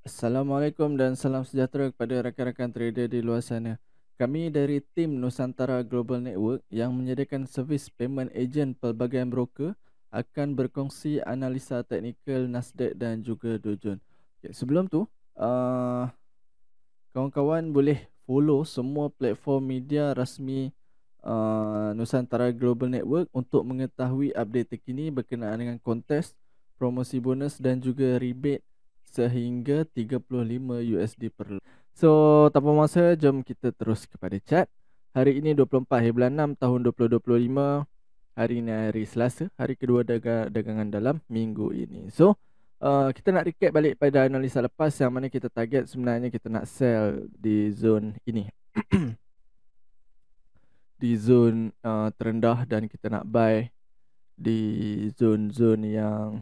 Assalamualaikum dan salam sejahtera kepada rakan-rakan trader di luar sana. Kami dari tim Nusantara Global Network yang menyediakan servis payment agent pelbagai broker akan berkongsi analisa teknikal Nasdaq dan juga Dow Jones. Okay, sebelum tu, uh, kawan-kawan boleh follow semua platform media rasmi Nusantara Global Network untuk mengetahui update terkini berkenaan dengan kontes, promosi bonus dan juga rebate sehingga 35 USD per lot. So, tanpa masa, jom kita terus kepada chat. Hari ini 24 hari bulan 6 tahun 2025. Hari ini hari Selasa, hari kedua dagangan dalam minggu ini. So, kita nak recap balik pada analisa lepas yang mana kita target sebenarnya kita nak sell di zone ini. Di zone terendah dan kita nak buy di zone-zone yang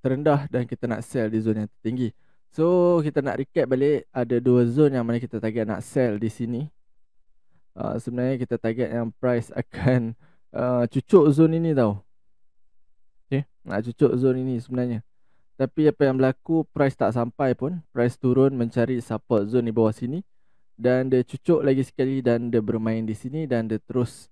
terendah dan kita nak sell di zone yang tertinggi. So, kita nak recap balik ada dua zone yang mana kita target nak sell di sini. Sebenarnya kita target yang price akan cucuk zone ini tau. Okay, nak cucuk zone ini sebenarnya. Tapi apa yang berlaku, price tak sampai pun. Price turun mencari support zone di bawah sini. Dan dia cucuk lagi sekali dan dia bermain di sini dan dia terus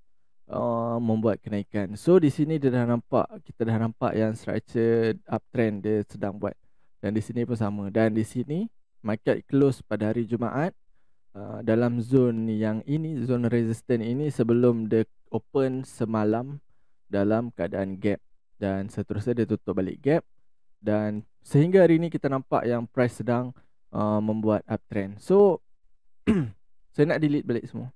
membuat kenaikan. So di sini dia dah nampak, kita dah nampak yang structure uptrend dia sedang buat. Dan di sini pun sama. Dan di sini market close pada hari Jumaat dalam zone yang ini, zone resistance ini sebelum dia open semalam dalam keadaan gap. Dan seterusnya dia tutup balik gap. Dan sehingga hari ini kita nampak yang price sedang membuat uptrend. So saya nak delete balik semua.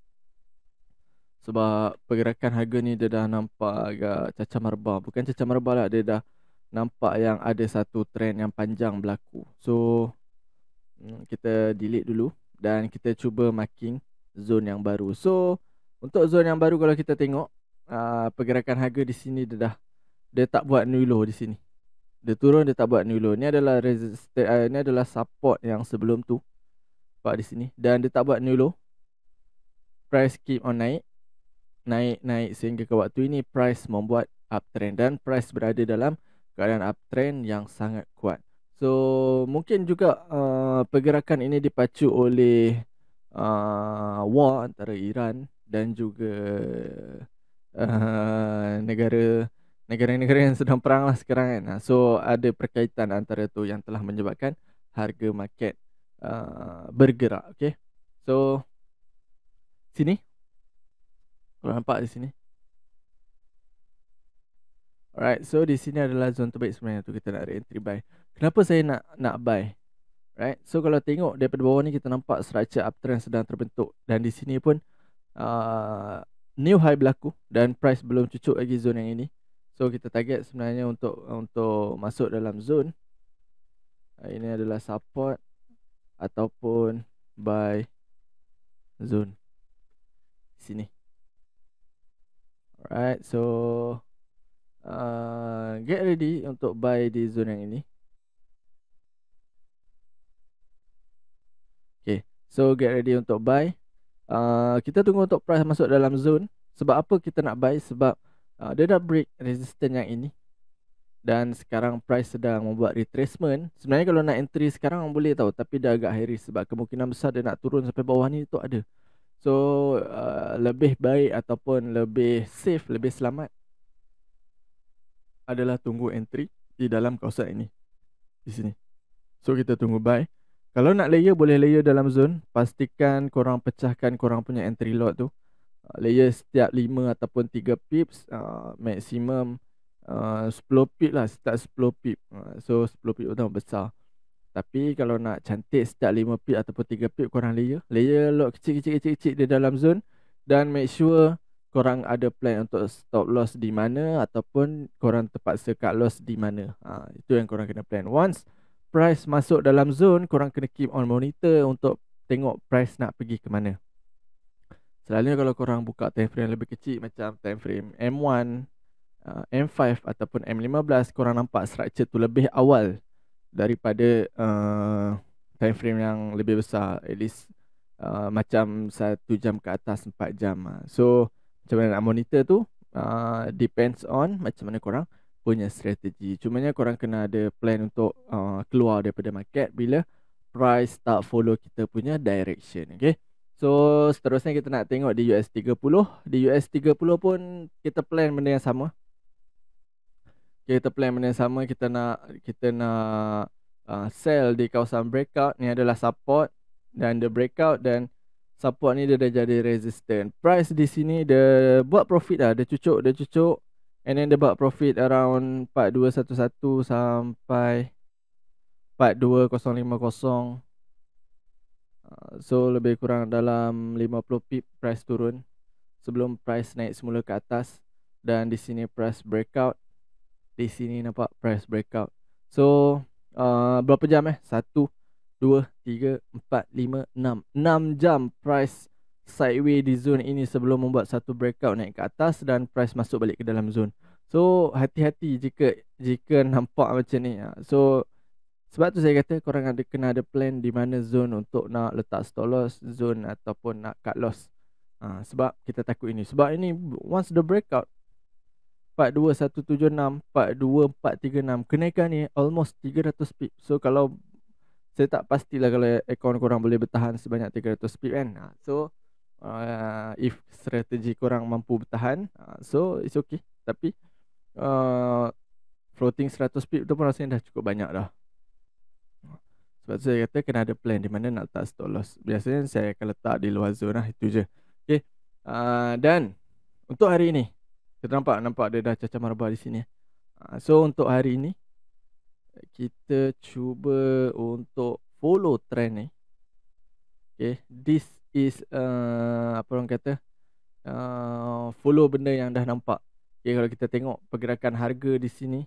Sebab pergerakan harga ni dia dah nampak agak cacah merbah. Bukan cacah merbah lah, dia dah nampak yang ada satu trend yang panjang berlaku. So kita delete dulu dan kita cuba marking zone yang baru. So untuk zone yang baru kalau kita tengok pergerakan harga di sini dia tak buat new low di sini. Dia turun, dia tak buat new low. Ni adalah ni adalah support yang sebelum tu. Nampak di sini. Dan dia tak buat new low. Price keep on naik. Naik sehingga ke waktu ini price membuat uptrend. Dan price berada dalam keadaan uptrend yang sangat kuat. So mungkin juga pergerakan ini dipacu oleh war antara Iran dan juga negara-negara yang sedang perang lah sekarang kan. So ada perkaitan antara tu yang telah menyebabkan harga market bergerak. Okay. So sini, kalau nampak di sini. Alright, so di sini adalah zone terbaik sebenarnya tu kita nak re-entry buy. Kenapa saya nak buy? Right. So kalau tengok daripada bawah ni kita nampak structure uptrend sedang terbentuk dan di sini pun new high berlaku dan price belum cucuk lagi zone yang ini. So kita target sebenarnya untuk masuk dalam zone. Ini adalah support ataupun buy zone sini. Alright, so get ready untuk buy di zone yang ini. Okay, so get ready untuk buy. Kita tunggu untuk price masuk dalam zone. Sebab apa kita nak buy? Sebab dia dah break resistance yang ini. Dan sekarang price sedang membuat retracement. Sebenarnya kalau nak entry sekarang boleh tahu, tapi dah agak high risk sebab kemungkinan besar dia nak turun sampai bawah ni tu ada. So lebih baik ataupun lebih safe, lebih selamat adalah tunggu entry di dalam kawasan ini. Di sini. So kita tunggu buy. Kalau nak layer boleh layer dalam zone. Pastikan korang pecahkan korang punya entry lot tu. Layer setiap 5 ataupun 3 pips, maksimum 10 pip lah, start 10 pip. So 10 pip tu besar. Tapi kalau nak cantik start 5 pip ataupun 3 pip korang layer lot kecil-kecil di dalam zone. Dan make sure korang ada plan untuk stop loss di mana ataupun korang terpaksa cut loss di mana. Itu yang korang kena plan. Once price masuk dalam zone, korang kena keep on monitor untuk tengok price nak pergi ke mana. Selalunya kalau korang buka time frame lebih kecil macam time frame M1, M5 ataupun M15, korang nampak structure tu lebih awal daripada time frame yang lebih besar. At least macam 1 jam ke atas, 4 jam. So macam mana nak monitor tu depends on macam mana korang punya strategi. Cumanya korang kena ada plan untuk keluar daripada market bila price tak follow kita punya direction. Okay. So seterusnya kita nak tengok di US30. Di US30 pun kita plan benda yang sama. Kita plan benda yang sama. Kita nak sell di kawasan breakout. Ni adalah support dan the breakout, dan support ni dia dah jadi resistant. Price di sini dia buat profit dah. Dia cucuk. And then dia buat profit around 4211 sampai 42050. So lebih kurang dalam 50 pip price turun sebelum price naik semula ke atas. Dan di sini price breakout. Di sini nampak price breakout. So berapa jam 1, 2, 3, 4, 5, 6 jam price sideways di zone ini sebelum membuat satu breakout naik ke atas dan price masuk balik ke dalam zone. So hati-hati jika nampak macam ni. So sebab tu saya kata korang kena ada plan di mana zone untuk nak letak stop loss, zone ataupun nak cut loss. Sebab kita takut ini. Sebab ini once the breakout 42176, 42436, kenaikan ni almost 300 pip. So kalau saya tak pastilah kalau akaun korang boleh bertahan sebanyak 300 pip kan. So if strategi korang mampu bertahan, so it's okay. Tapi floating 100 pip tu pun rasanya dah cukup banyak dah. Sebab tu saya kata kena ada plan di mana nak letak stop loss. Biasanya saya akan letak di luar zone lah. Itu je. Okay. Dan untuk hari ini kita nampak dia dah cacah marbah di sini. So untuk hari ini kita cuba untuk follow trend ni. Okay, this is apa orang kata, follow benda yang dah nampak. Okay, kalau kita tengok pergerakan harga di sini,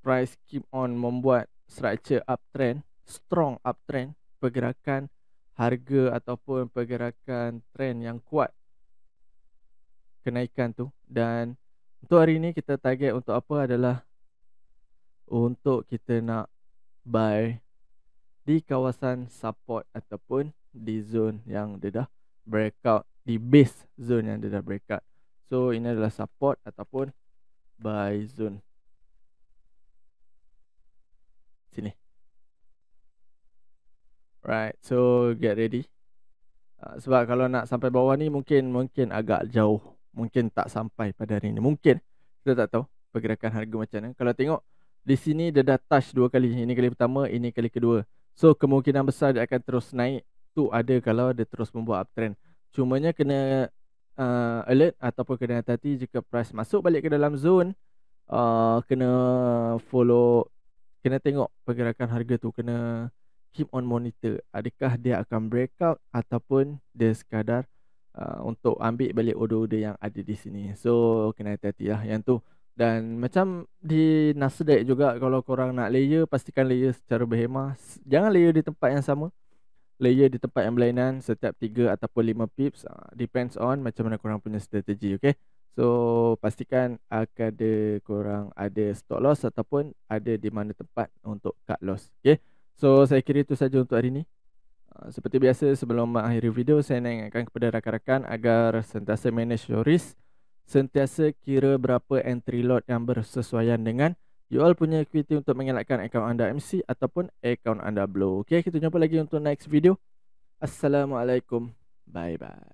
price keep on membuat structure uptrend, strong uptrend, pergerakan harga ataupun pergerakan trend yang kuat kenaikan tu. Dan untuk hari ini kita target untuk apa adalah untuk kita nak buy di kawasan support ataupun di zone yang dia dah breakout, di base zone yang dia dah breakout. So ini adalah support ataupun buy zone. Sini. Right, so get ready. Sebab kalau nak sampai bawah ni mungkin agak jauh. Mungkin tak sampai pada hari ni. Mungkin. Kita tak tahu pergerakan harga macam mana. Kalau tengok di sini dia dah touch 2 kali. Ini kali pertama, ini kali kedua. So kemungkinan besar dia akan terus naik. Tu ada kalau dia terus membuat uptrend. Cumanya kena alert ataupun kena hati-hati jika price masuk balik ke dalam zone. Kena follow, kena tengok pergerakan harga tu. Kena keep on monitor. Adakah dia akan breakout ataupun dia sekadar untuk ambil balik order-order yang ada di sini. So kena hati-hati lah yang tu. Dan macam di Nasdaq juga, kalau korang nak layer, pastikan layer secara berhemah. Jangan layer di tempat yang sama. Layer di tempat yang berlainan setiap 3 ataupun 5 pips. Depends on macam mana korang punya strategi. Okay. So pastikan korang ada stop loss ataupun ada di mana tempat untuk cut loss. Okay. So saya kira itu saja untuk hari ini. Seperti biasa sebelum mengakhiri video, saya nak ingatkan kepada rakan-rakan agar sentiasa manage your risk. Sentiasa kira berapa entry lot yang bersesuaian dengan you all punya equity untuk mengelakkan akaun anda MC ataupun akaun anda blow. Okay, kita jumpa lagi untuk next video. Assalamualaikum. Bye bye.